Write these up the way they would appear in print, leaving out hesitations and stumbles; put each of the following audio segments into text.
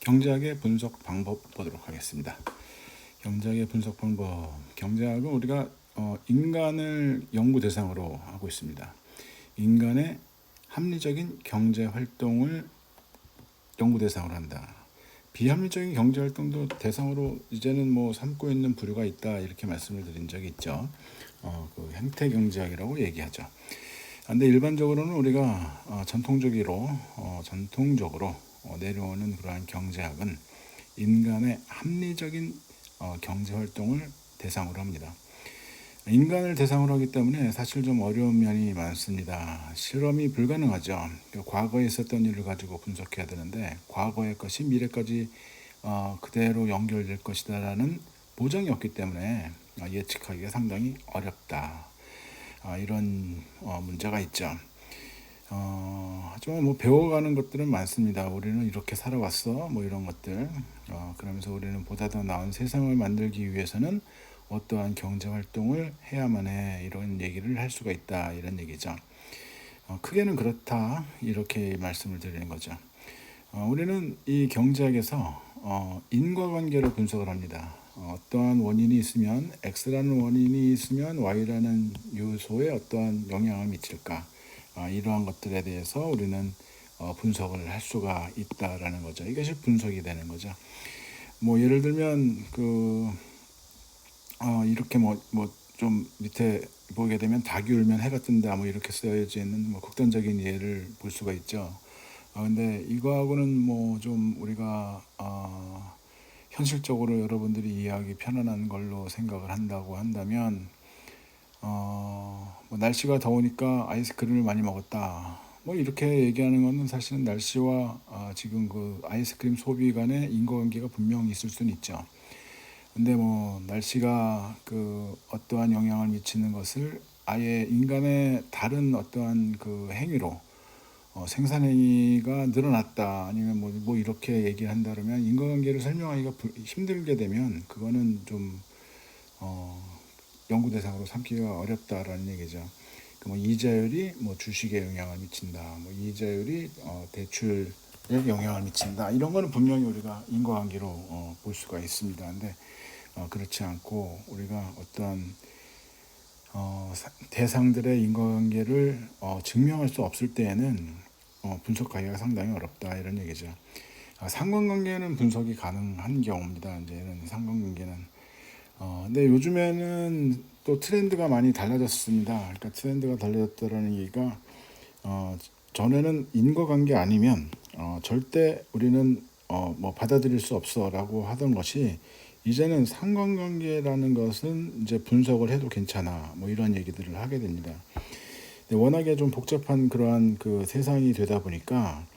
경제학의 분석 방법 보도록 하겠습니다. 경제학의 분석 방법. 경제학은 우리가 인간을 연구 대상으로 하고 있습니다. 인간의 합리적인 경제 활동을 연구 대상으로 한다. 비합리적인 경제 활동도 대상으로 이제는 삼고 있는 부류가 있다, 이렇게 말씀을 드린 적이 있죠. 그 행태 경제학이라고 얘기하죠. 근데 일반적으로는 우리가 전통적으로 내려오는 그러한 경제학은 인간의 합리적인 경제 활동을 대상으로 합니다. 인간을 대상으로 하기 때문에 사실 좀 어려운 면이 많습니다. 실험이 불가능하죠. 과거에 있었던 일을 가지고 분석해야 되는데 과거의 것이 미래까지 그대로 연결될 것이다라는 보장이 없기 때문에 예측하기가 상당히 어렵다. 이런 문제가 있죠. 하지만 배워가는 것들은 많습니다. 우리는 이렇게 살아왔어, 이런 것들. 그러면서 우리는 보다 더 나은 세상을 만들기 위해서는 어떠한 경제 활동을 해야만 해, 이런 얘기를 할 수가 있다, 이런 얘기죠. 크게는 그렇다, 이렇게 말씀을 드리는 거죠. 우리는 이 경제학에서 인과관계를 분석을 합니다. 어떠한 원인이 있으면, X라는 원인이 있으면 Y라는 요소에 어떠한 영향을 미칠까, 이러한 것들에 대해서 우리는 분석을 할 수가 있다라는 거죠. 이것이 분석이 되는 거죠. 예를 들면 이렇게 좀 밑에 보게 되면 닭이 울면 해가 뜬다, 이렇게 쓰여져 있는 극단적인 예를 볼 수가 있죠. 근데 이거하고는 좀 우리가 현실적으로 여러분들이 이해하기 편안한 걸로 생각을 한다고 한다면, 날씨가 더우니까 아이스크림을 많이 먹었다, 이렇게 얘기하는 것은 사실은 날씨와 지금 그 아이스크림 소비 간의 인과관계가 분명히 있을 수는 있죠. 근데 날씨가 어떠한 영향을 미치는 것을 아예 인간의 다른 어떠한 그 행위로 생산 행위가 늘어났다, 아니면 이렇게 얘기를 한다 그러면 인과관계를 설명하기가 힘들게 되면 그거는 좀 연구 대상으로 삼기가 어렵다라는 얘기죠. 이자율이 주식에 영향을 미친다, 이자율이 대출에 영향을 미친다, 이런 거는 분명히 우리가 인과관계로 볼 수가 있습니다. 근데 그렇지 않고 우리가 어떠한 대상들의 인과관계를 증명할 수 없을 때에는 분석하기가 상당히 어렵다, 이런 얘기죠. 상관관계는 분석이 가능한 경우입니다. 이제는 상관관계는. 근데 요즘에는 또 트렌드가 많이 달라졌습니다. 그러니까 트렌드가 달라졌다라는 얘기가 전에는 인과관계 아니면 절대 우리는 받아들일 수 없어라고 하던 것이 이제는 상관관계라는 것은 이제 분석을 해도 괜찮아, 이런 얘기들을 하게 됩니다. 근데 워낙에 좀 복잡한 그러한 그 세상이 되다 보니까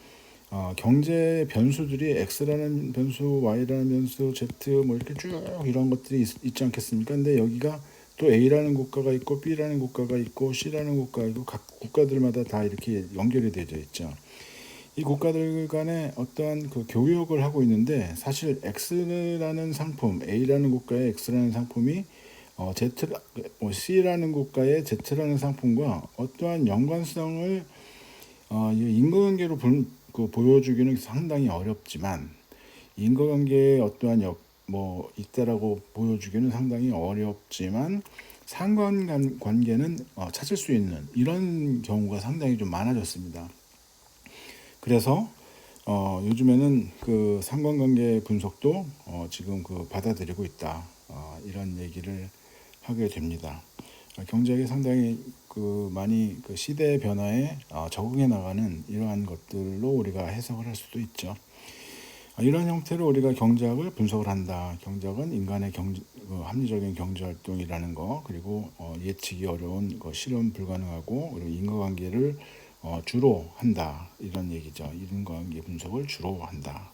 경제 변수들이 X라는 변수, Y라는 변수, Z 이렇게 쭉 이런 것들이 있지 않겠습니까? 근데 여기가 또 A라는 국가가 있고 B라는 국가가 있고 C라는 국가가 있고 각 국가들마다 다 이렇게 연결이 되어 있죠. 이 국가들 간에 어떠한 그 교역을 하고 있는데 사실 X라는 상품, A라는 국가의 X라는 상품이 C라는 국가의 Z라는 상품과 어떠한 연관성을 인과관계로 보여주기는 상당히 어렵지만, 인과관계에 어떠한 있다라고 보여주기는 상당히 어렵지만 상관관계는 찾을 수 있는 이런 경우가 상당히 좀 많아졌습니다. 그래서 요즘에는 그 상관관계 분석도 지금 받아들이고 있다, 이런 얘기를 하게 됩니다. 경제학이 상당히 많이 시대의 변화에 적응해 나가는 이러한 것들로 우리가 해석을 할 수도 있죠. 이런 형태로 우리가 경제학을 분석을 한다. 경제학은 인간의 합리적인 경제 활동이라는 거, 그리고 예측이 어려운 실현 불가능하고 그리고 인과관계를 주로 한다, 이런 얘기죠. 인과관계 분석을 주로 한다.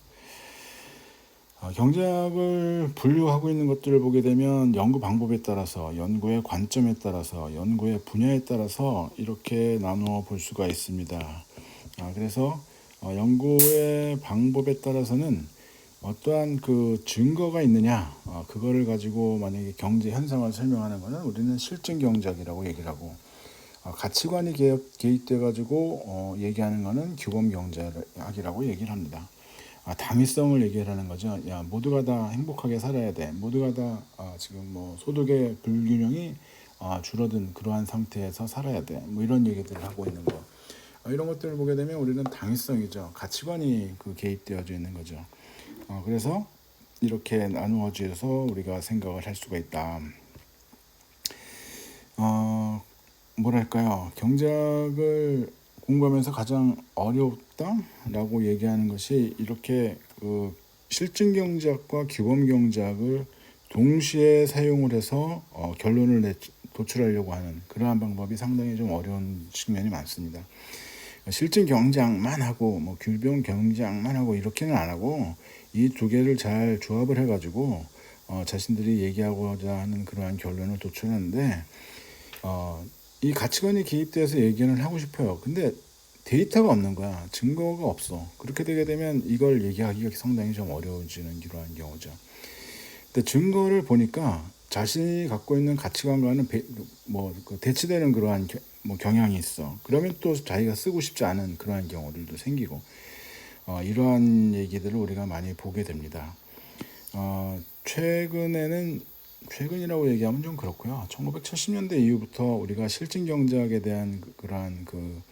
경제학을 분류하고 있는 것들을 보게 되면 연구 방법에 따라서, 연구의 관점에 따라서, 연구의 분야에 따라서 이렇게 나누어 볼 수가 있습니다. 그래서 연구의 방법에 따라서는 어떠한 그 증거가 있느냐, 그거를 가지고 만약에 경제 현상을 설명하는 것은 우리는 실증 경제학이라고 얘기를 하고, 가치관이 개입돼 가지고 얘기하는 것은 규범 경제학이라고 얘기를 합니다. 당위성을 얘기하는 거죠. 야, 모두가 다 행복하게 살아야 돼. 모두가 다 지금 뭐 소득의 불균형이 줄어든 그러한 상태에서 살아야 돼. 뭐 이런 얘기들을 하고 있는 거. 이런 것들을 보게 되면 우리는 당위성이죠. 가치관이 그 개입되어져 있는 거죠. 그래서 이렇게 나누어져서 우리가 생각을 할 수가 있다. 뭐랄까요? 경제학을 공부하면서 가장 어렵다라고 얘기하는 것이 이렇게 그 실증 경제학과 규범 경제학을 동시에 사용을 해서 결론을 도출하려고 하는 그러한 방법이 상당히 좀 어려운 측면이 많습니다. 실증 경제학만 하고 뭐 규범 경제학만 하고 이렇게는 안 하고 이 두 개를 잘 조합을 해가지고 자신들이 얘기하고자 하는 그러한 결론을 도출하는데 이 가치관이 개입돼서 얘기를 하고 싶어요. 근데 데이터가 없는 거야. 증거가 없어. 그렇게 되게 되면 이걸 얘기하기가 상당히 좀 어려워지는 그러한 경우죠. 근데 증거를 보니까 자신이 갖고 있는 가치관과는 대치되는 그러한 뭐 경향이 있어. 그러면 또 자기가 쓰고 싶지 않은 그러한 경우들도 생기고 이러한 얘기들을 우리가 많이 보게 됩니다. 최근이라고 얘기하면 좀 그렇고요. 1970년대 이후부터 우리가 실증 경제학에 대한 그러한 그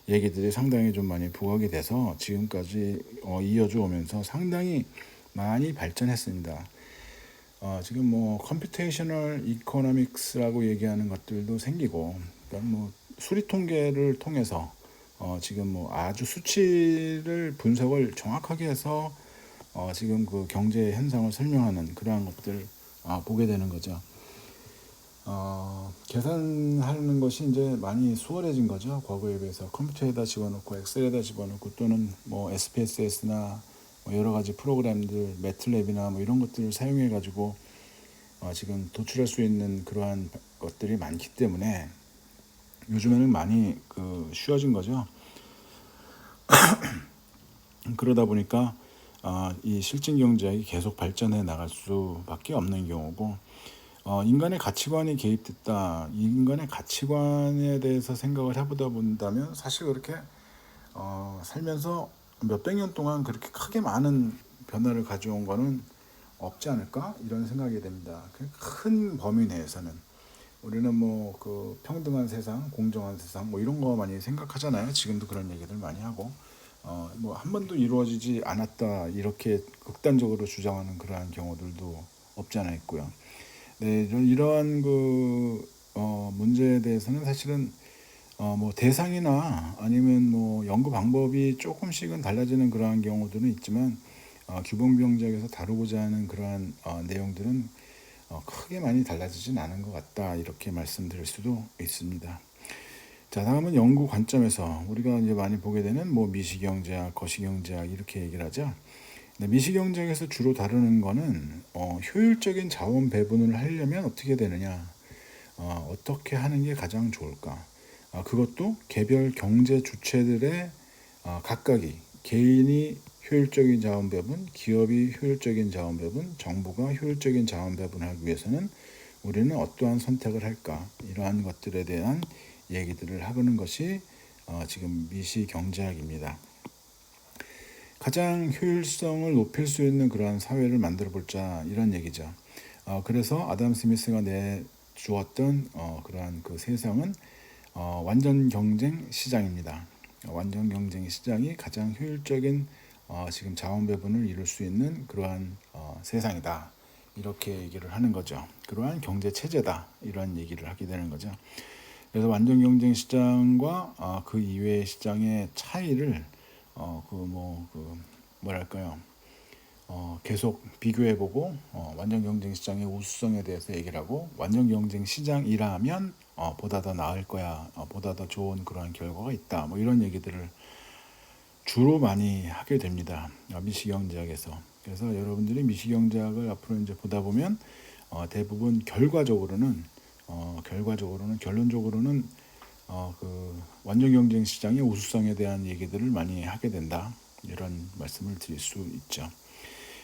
얘기들이 상당히 좀 많이 부각이 돼서 지금까지 이어져 오면서 상당히 많이 발전했습니다. 지금 뭐 컴퓨테이셔널 이코노믹스라고 얘기하는 것들도 생기고, 그러니까 뭐 수리 통계를 통해서 지금 뭐 아주 수치를 분석을 정확하게 해서 지금 그 경제 현상을 설명하는 그러한 것들 보게 되는 거죠. 계산하는 것이 이제 많이 수월해진 거죠. 과거에 비해서 컴퓨터에다 집어넣고 엑셀에다 집어넣고 또는 뭐 SPSS나 뭐 여러 가지 프로그램들, 매틀랩이나 뭐 이런 것들을 사용해 가지고 지금 도출할 수 있는 그러한 것들이 많기 때문에 요즘에는 많이 쉬워진 거죠. 그러다 보니까 이 실증 경제학이 계속 발전해 나갈 수밖에 없는 경우고, 인간의 가치관이 개입됐다. 인간의 가치관에 대해서 생각을 해보다 본다면 사실 그렇게 살면서 몇백 년 동안 그렇게 크게 많은 변화를 가져온 거는 없지 않을까 이런 생각이 됩니다. 큰 범위 내에서는 우리는 뭐 그 평등한 세상, 공정한 세상 뭐 이런 거 많이 생각하잖아요. 지금도 그런 얘기들 많이 하고 뭐 한 번도 이루어지지 않았다 이렇게 극단적으로 주장하는 그러한 경우들도 없지 않아 있고요. 네, 이러한 문제에 대해서는 사실은 뭐 대상이나 아니면 뭐 연구 방법이 조금씩은 달라지는 그러한 경우들은 있지만 규범 경제학에서 다루고자 하는 그러한 내용들은 크게 많이 달라지진 않은 것 같다 이렇게 말씀드릴 수도 있습니다. 자, 다음은 연구 관점에서 우리가 이제 많이 보게 되는 뭐 미시경제학, 거시경제학 이렇게 얘기를 하죠. 미시경제학에서 주로 다루는 거는 효율적인 자원 배분을 하려면 어떻게 되느냐, 어떻게 하는 게 가장 좋을까. 그것도 개별 경제 주체들의 각각이 개인이 효율적인 자원 배분, 기업이 효율적인 자원 배분, 정부가 효율적인 자원 배분을 하기 위해서는 우리는 어떠한 선택을 할까, 이러한 것들에 대한 얘기들을 하는 것이 지금 미시경제학입니다. 가장 효율성을 높일 수 있는 그러한 사회를 만들어 보자 이런 얘기죠. 그래서 아담 스미스가 내주었던 그러한 그 세상은 완전 경쟁 시장입니다. 완전 경쟁 시장이 가장 효율적인 지금 자원 배분을 이룰 수 있는 그러한 세상이다. 이렇게 얘기를 하는 거죠. 그러한 경제 체제다. 이런 얘기를 하게 되는 거죠. 그래서 완전 경쟁 시장과 그 이외의 시장의 차이를 뭐랄까요? 계속 비교해보고 완전 경쟁 시장의 우수성에 대해서 얘기를 하고, 완전 경쟁 시장이라면 보다 더 나을 거야, 보다 더 좋은 그러한 결과가 있다. 뭐 이런 얘기들을 주로 많이 하게 됩니다. 미시경제학에서. 그래서 여러분들이 미시경제학을 앞으로 이제 보다 보면 대부분 결론적으로는 그 완전 경쟁 시장의 우수성에 대한 얘기들을 많이 하게 된다. 이런 말씀을 드릴 수 있죠.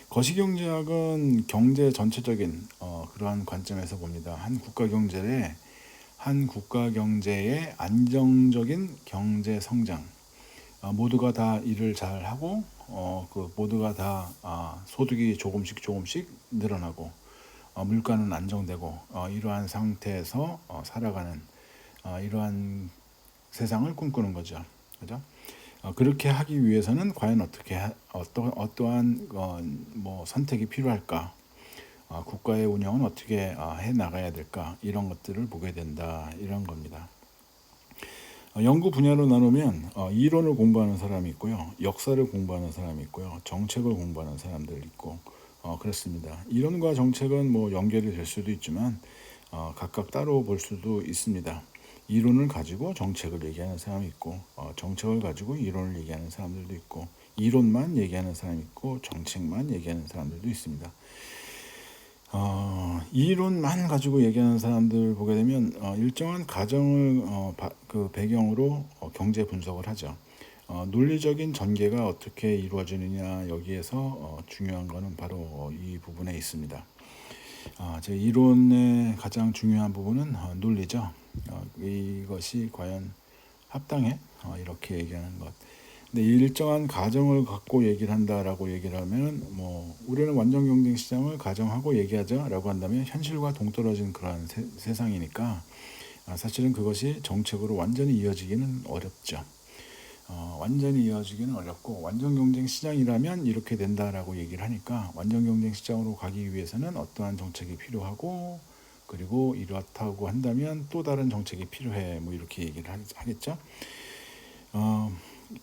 거시경제학은 경제 전체적인 그러한 관점에서 봅니다. 한 국가 경제의 안정적인 경제 성장, 모두가 다 일을 잘 하고 그 모두가 다 소득이 조금씩 늘어나고 물가는 안정되고 이러한 상태에서 살아가는 이러한 세상을 꿈꾸는 거죠. 그죠? 그렇게 하기 위해서는 과연 어떠한 뭐 선택이 필요할까? 국가의 운영은 어떻게 해 나가야 될까? 이런 것들을 보게 된다. 이런 겁니다. 연구 분야로 나누면 이론을 공부하는 사람이 있고요. 역사를 공부하는 사람이 있고요. 정책을 공부하는 사람들 있고 그렇습니다. 이론과 정책은 뭐 연결이 될 수도 있지만 각각 따로 볼 수도 있습니다. 이론을 가지고 정책을 얘기하는 사람이 있고 정책을 가지고 이론을 얘기하는 사람들도 있고 이론만 얘기하는 사람이 있고 정책만 얘기하는 사람들도 있습니다. 이론만 가지고 얘기하는 사람들 보게 되면 일정한 가정을 그 배경으로 경제 분석을 하죠. 논리적인 전개가 어떻게 이루어지느냐 여기에서 중요한 거는 바로 이 부분에 있습니다. 제 이론의 가장 중요한 부분은 논리죠. 이것이 과연 합당해? 이렇게 얘기하는 것. 근데 일정한 가정을 갖고 얘기를 한다라고 얘기를 하면 뭐 우리는 완전 경쟁 시장을 가정하고 얘기하자라고 한다면 현실과 동떨어진 그러한 세상이니까 사실은 그것이 정책으로 완전히 이어지기는 어렵죠. 완전히 이어지기는 어렵고 완전 경쟁 시장이라면 이렇게 된다라고 얘기를 하니까 완전 경쟁 시장으로 가기 위해서는 어떠한 정책이 필요하고 그리고 이렇다고 한다면 또 다른 정책이 필요해 뭐 이렇게 얘기를 하겠죠.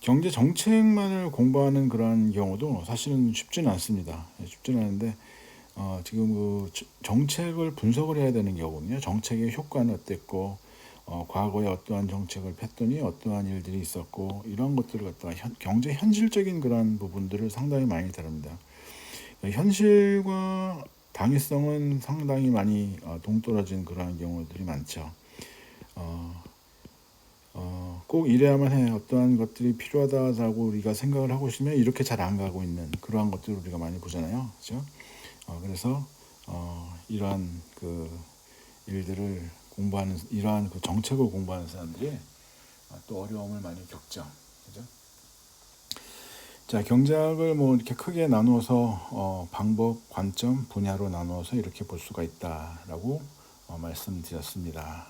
경제 정책만을 공부하는 그런 경우도 사실은 쉽지는 않습니다. 쉽지는 않은데 지금 그 정책을 분석을 해야 되는 경우거든요. 정책의 효과는 어땠고 과거에 어떠한 정책을 폈더니 어떠한 일들이 있었고 이런 것들을 갖다가 경제 현실적인 그런 부분들을 상당히 많이 다룹니다. 현실과 당위성은 상당히 많이 동떨어진 그런 경우들이 많죠. 꼭 이래야만 해 어떠한 것들이 필요하다고 우리가 생각을 하고 있으면 이렇게 잘 안 가고 있는 그러한 것들을 우리가 많이 보잖아요. 그렇죠? 그래서 이러한 그 일들을 공부하는 이러한 그 정책을 공부하는 사람들이 또 어려움을 많이 겪죠. 그죠? 자, 경제학을 뭐 이렇게 크게 나누어서 방법, 관점, 분야로 나누어서 이렇게 볼 수가 있다라고 말씀드렸습니다.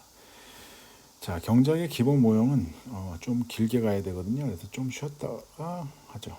자, 경제학의 기본 모형은 좀 길게 가야 되거든요. 그래서 좀 쉬었다가 하죠.